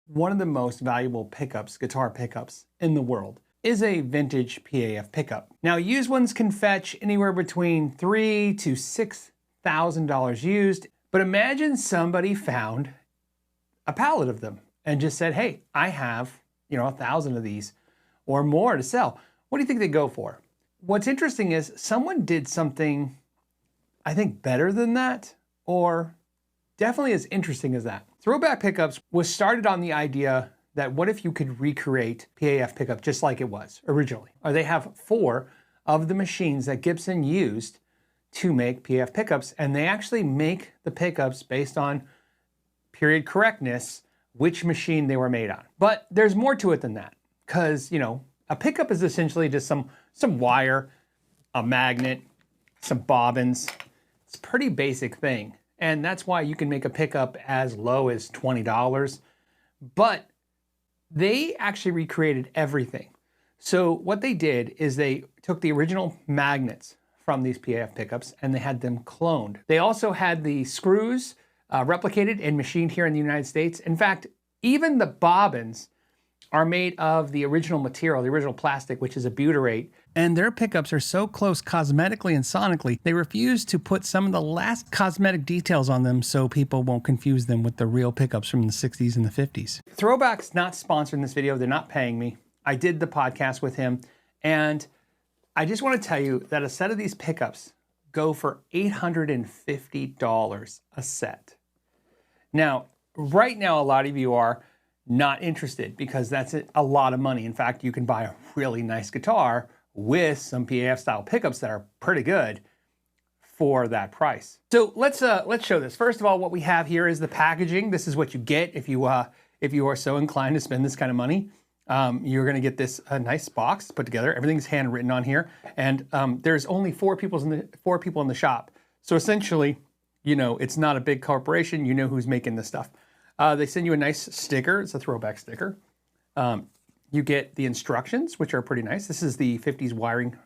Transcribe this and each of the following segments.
one of the most valuable pickups, guitar pickups in the world, is a vintage P.A.F pickup. Now, used ones can fetch anywhere between $3,000 to $6,000 used, but imagine somebody found a pallet of them and just said, hey, I have, 1,000 of these or more to sell. What do you think they go for? What's interesting is someone did something, I think, better than that, or definitely as interesting as that. ThrōBak pickups was started on the idea that what if you could recreate P.A.F pickup just like it was originally? Or they have 4 of the machines that Gibson used to make P.A.F pickups, and they actually make the pickups based on period correctness, which machine they were made on. But there's more to it than that, because, a pickup is essentially just some wire, a magnet, some bobbins. It's a pretty basic thing. And that's why you can make a pickup as low as $20. But they actually recreated everything. So what they did is they took the original magnets from these P.A.F pickups and they had them cloned. They also had the screws replicated and machined here in the United States. In fact, even the bobbins are made of the original material, the original plastic, which is a butyrate. And their pickups are so close cosmetically and sonically, they refuse to put some of the last cosmetic details on them so people won't confuse them with the real pickups from the 60s and the 50s. ThrōBak's not sponsoring this video. They're not paying me. I did the podcast with him. And I just want to tell you that a set of these pickups go for $850 a set. Now, right now, a lot of you are not interested because that's a lot of money. In fact, you can buy a really nice guitar with some P.A.F style pickups that are pretty good for that price. So let's show this. First of all, what we have here is the packaging. This is what you get if you are so inclined to spend this kind of money. You're going to get this nice box put together. Everything's handwritten on here, and there's only 4 people in the shop. So essentially, it's not a big corporation. You know who's making this stuff. They send you a nice sticker. It's a ThrōBak sticker. You get the instructions, which are pretty nice. This is the 50s wiring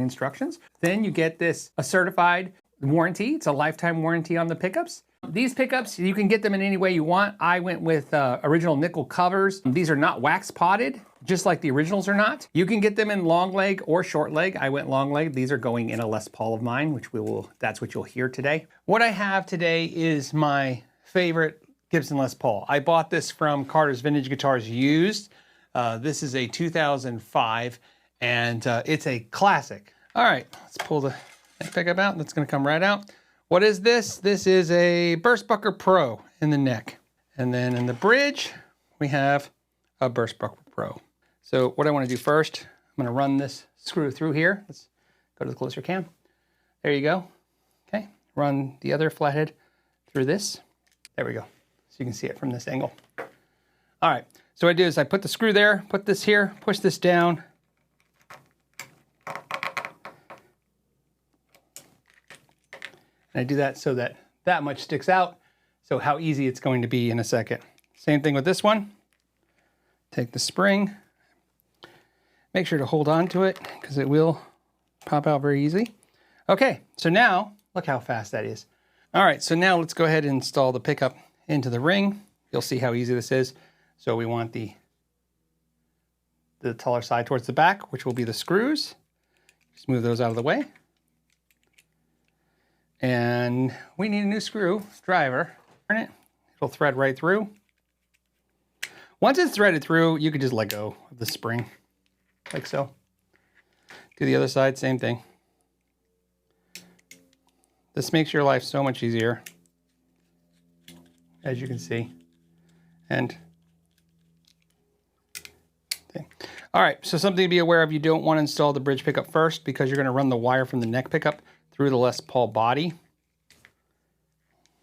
instructions. Then you get a certified warranty. It's a lifetime warranty on the pickups. These pickups, you can get them in any way you want. I went with original nickel covers. These are not wax potted, just like the originals are not. You can get them in long leg or short leg. I went long leg. These are going in a Les Paul of mine, which that's what you'll hear today. What I have today is my favorite Gibson Les Paul. I bought this from Carter's Vintage Guitars used. This is a 2005, and it's a classic. All right, let's pull the pickup out. That's going to come right out. What is this? This is a Burstbucker Pro in the neck. And then in the bridge, we have a Burstbucker Pro. So what I want to do first, I'm going to run this screw through here. Let's go to the closer cam. There you go. Okay, run the other flathead through this. There we go. So you can see it from this angle. All right, so what I do is I put the screw there, put this here, push this down. And I do that so that much sticks out. So how easy it's going to be in a second. Same thing with this one. Take the spring, make sure to hold on to it because it will pop out very easy. Okay, so now look how fast that is. All right, so now let's go ahead and install the pickup into the ring. You'll see how easy this is. So we want the taller side towards the back, which will be the screws. Just move those out of the way. And we need a new screwdriver. Turn it. It'll thread right through. Once it's threaded through, you can just let go of the spring, like so. Do the other side, same thing. This makes your life so much easier, as you can see. And okay. All right, so something to be aware of, you don't want to install the bridge pickup first because you're going to run the wire from the neck pickup through the Les Paul body.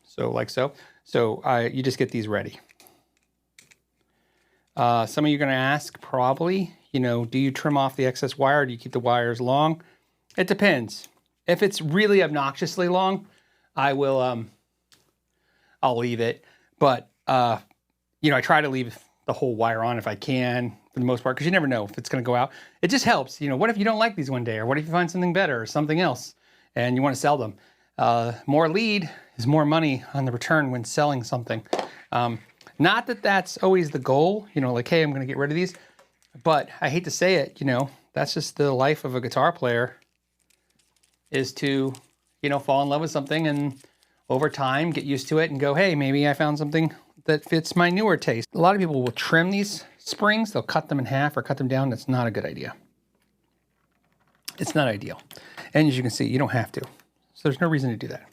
So like so. So you just get these ready. Some of you are going to ask probably, do you trim off the excess wire or do you keep the wires long? It depends. If it's really obnoxiously long, I'll leave it. But, I try to leave the whole wire on if I can, for the most part, because you never know if it's going to go out. It just helps. What if you don't like these one day, or what if you find something better or something else and you want to sell them? More lead is more money on the return when selling something. Not that that's always the goal, you know, like, hey, I'm going to get rid of these. But I hate to say it, you know, that's just the life of a guitar player, is to, you know, fall in love with something and over time get used to it and go, hey, maybe I found something that fits my newer taste. A lot of people will trim these springs. They'll cut them in half or cut them down. That's not a good idea. It's not ideal. And as you can see, you don't have to. So there's no reason to do that.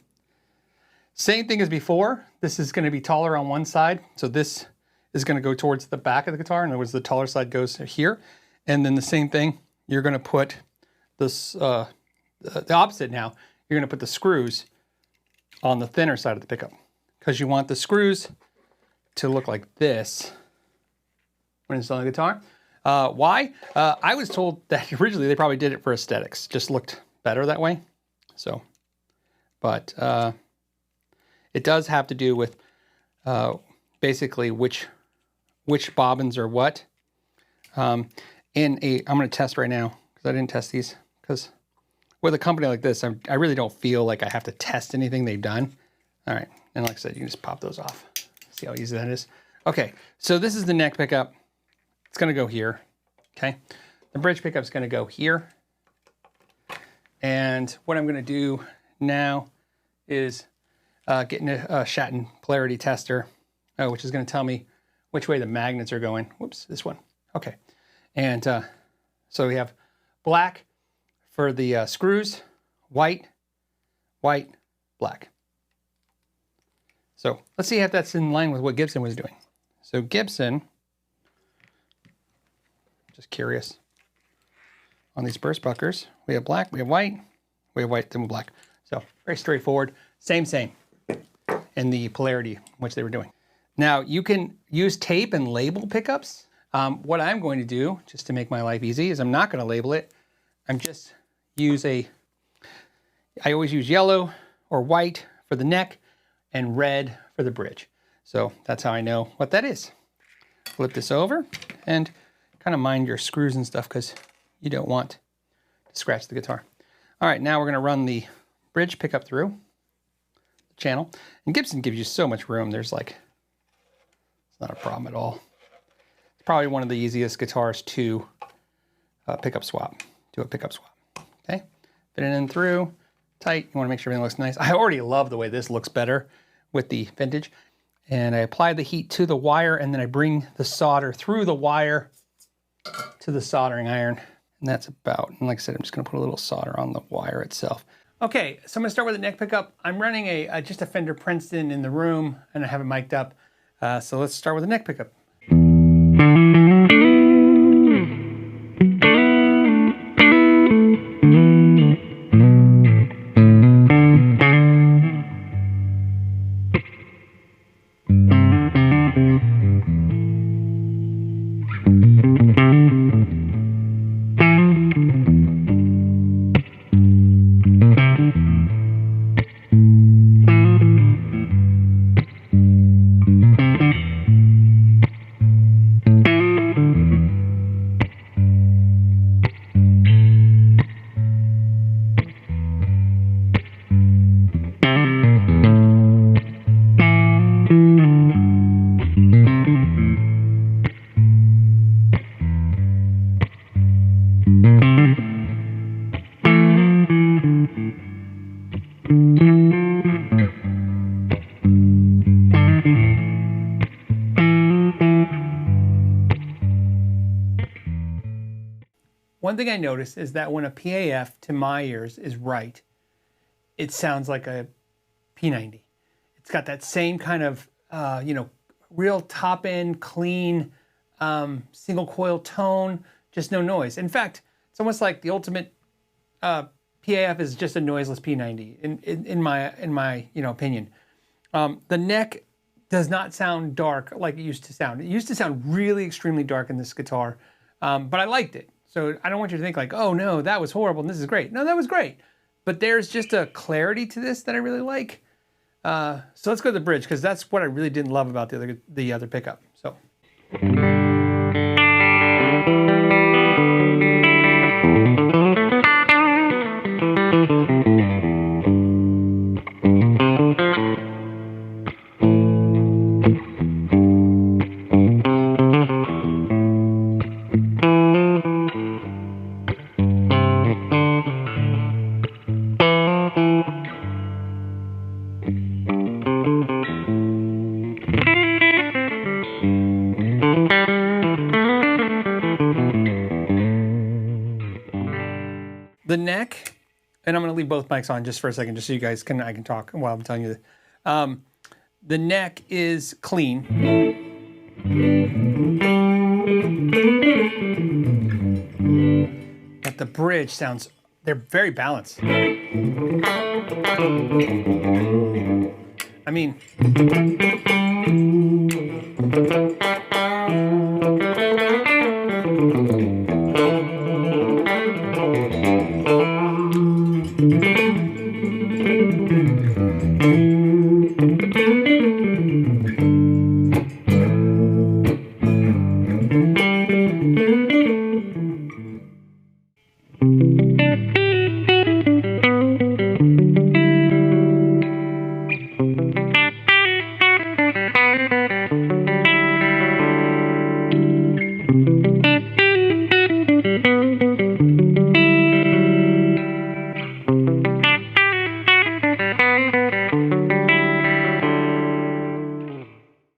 Same thing as before. This is going to be taller on one side. So this is going to go towards the back of the guitar. In other words, the taller side goes here. And then the same thing, you're going to put this, the opposite now. You're going to put the screws on the thinner side of the pickup, because you want the screws to look like this when installing the guitar. Why? I was told that originally they probably did it for aesthetics. Just looked better that way. So, but it does have to do with basically which bobbins are what. I'm going to test right now, because I didn't test these, because with a company like this, I really don't feel like I have to test anything they've done. All right, and like I said, you can just pop those off. See how easy that is? Okay, so this is the neck pickup. It's going to go here, okay? The bridge pickup is going to go here. And what I'm going to do now is get a Shatton polarity tester, which is going to tell me which way the magnets are going. Whoops, this one. Okay, and so we have black for the screws, white, white, black. So let's see if that's in line with what Gibson was doing. So Gibson, just curious, on these burst buckers, we have black, we have white, then black. So very straightforward, same, in the polarity which they were doing. Now you can use tape and label pickups. What I'm going to do, just to make my life easy, is I'm not going to label it. I always use yellow or white for the neck and red for the bridge. So that's how I know what that is. Flip this over and kind of mind your screws and stuff, because you don't want to scratch the guitar. All right, now we're going to run the bridge pickup through the channel. And Gibson gives you so much room. There's like, it's not a problem at all. It's probably one of the easiest guitars to do a pickup swap. Okay, fit it in through, tight. You want to make sure everything looks nice. I already love the way this looks better with the vintage. And I apply the heat to the wire, and then I bring the solder through the wire to the soldering iron. And that's about, and like I said, I'm just going to put a little solder on the wire itself. Okay, so I'm going to start with the neck pickup. I'm running just a Fender Princeton in the room, and I have it mic'd up. So let's start with the neck pickup. One thing I noticed is that when a P.A.F, to my ears, is right, it sounds like a P90. It's got that same kind of, real top-end, clean, single coil tone, just no noise. In fact, it's almost like the ultimate P.A.F is just a noiseless P90, in my opinion. The neck does not sound dark like it used to sound. It used to sound really extremely dark in this guitar, but I liked it. So I don't want you to think like, oh no, that was horrible and this is great. No, that was great. But there's just a clarity to this that I really like. So let's go to the bridge, because that's what I really didn't love about the other pickup. So. neck, and I'm going to leave both mics on just for a second, just so you guys I can talk while I'm telling you this. The neck is clean. But the bridge sounds, they're very balanced. I mean,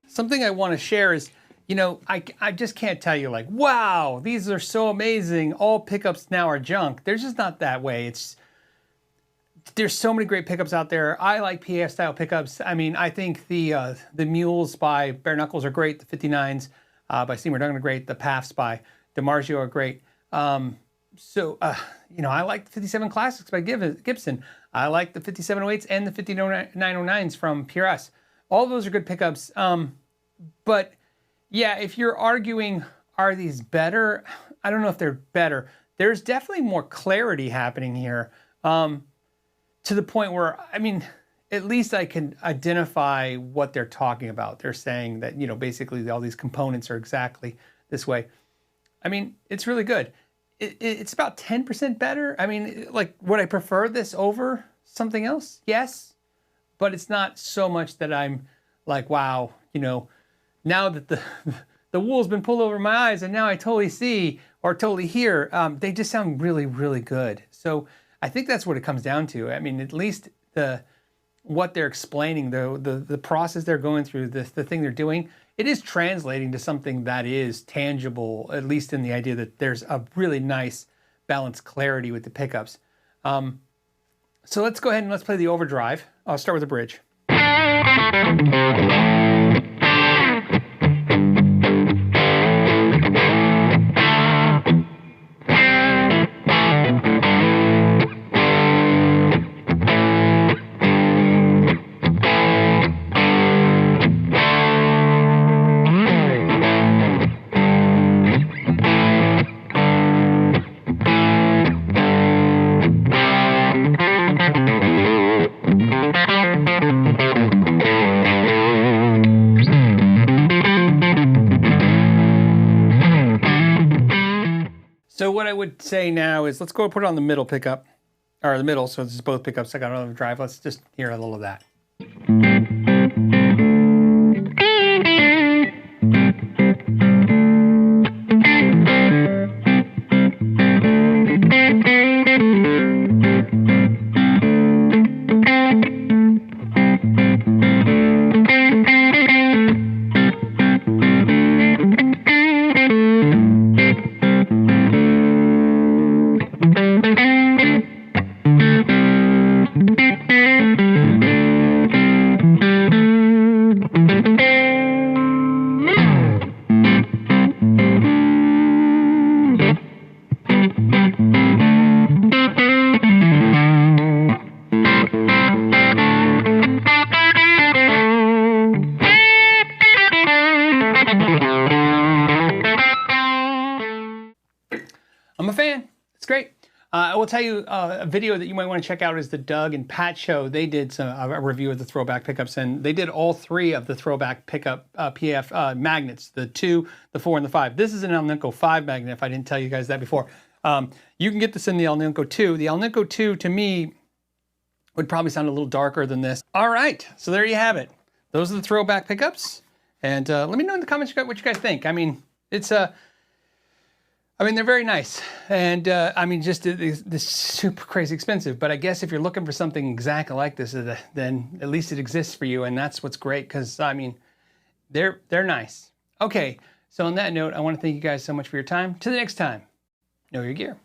something I want to share is, you know, I just can't tell you like, wow, these are so amazing. All pickups now are junk. They're just not that way. There's so many great pickups out there. I like P.A.F style pickups. I mean, I think the Mules by Bare Knuckles are great. The 59s by Seymour Duncan are great. The P.A.Fs by DiMarzio are great. You know, I like the 57 Classics by Gibson. I like the 5708s and the 5909s from PRS. All those are good pickups. But yeah, if you're arguing, are these better? I don't know if they're better. There's definitely more clarity happening here, to the point where, I mean, at least I can identify what they're talking about. They're saying that, you know, basically all these components are exactly this way. I mean, it's really good. It's about 10% better. I mean, like, would I prefer this over something else? Yes, but it's not so much that I'm like, wow, you know, now that the wool's been pulled over my eyes and now I totally see or totally hear, they just sound really, really good. So I think that's what it comes down to. I mean, at least what they're explaining, the process they're going through, the thing they're doing, it is translating to something that is tangible, at least in the idea that there's a really nice balanced clarity with the pickups. So let's go ahead and let's play the overdrive. I'll start with the bridge. So what I would say now is let's go put it on the middle pickup, or the middle, so this is both pickups. I got another drive. Let's just hear a little of that. I'm a fan. It's great. I will tell you a video that you might want to check out is the Doug and Pat show. They did a review of the ThrōBak pickups, and they did all three of the ThrōBak pickup P.A.F magnets, the 2, the 4, and the 5. This is an Alnico 5 magnet, if I didn't tell you guys that before. You can get this in the Alnico 2. The Alnico 2, to me, would probably sound a little darker than this. All right, so there you have it. Those are the ThrōBak pickups. And let me know in the comments what you guys think. I mean, it's they're very nice. And I mean, just this super crazy expensive. But I guess if you're looking for something exactly like this, then at least it exists for you. And that's what's great, because I mean, they're nice. Okay, so on that note, I want to thank you guys so much for your time. Till the next time, know your gear.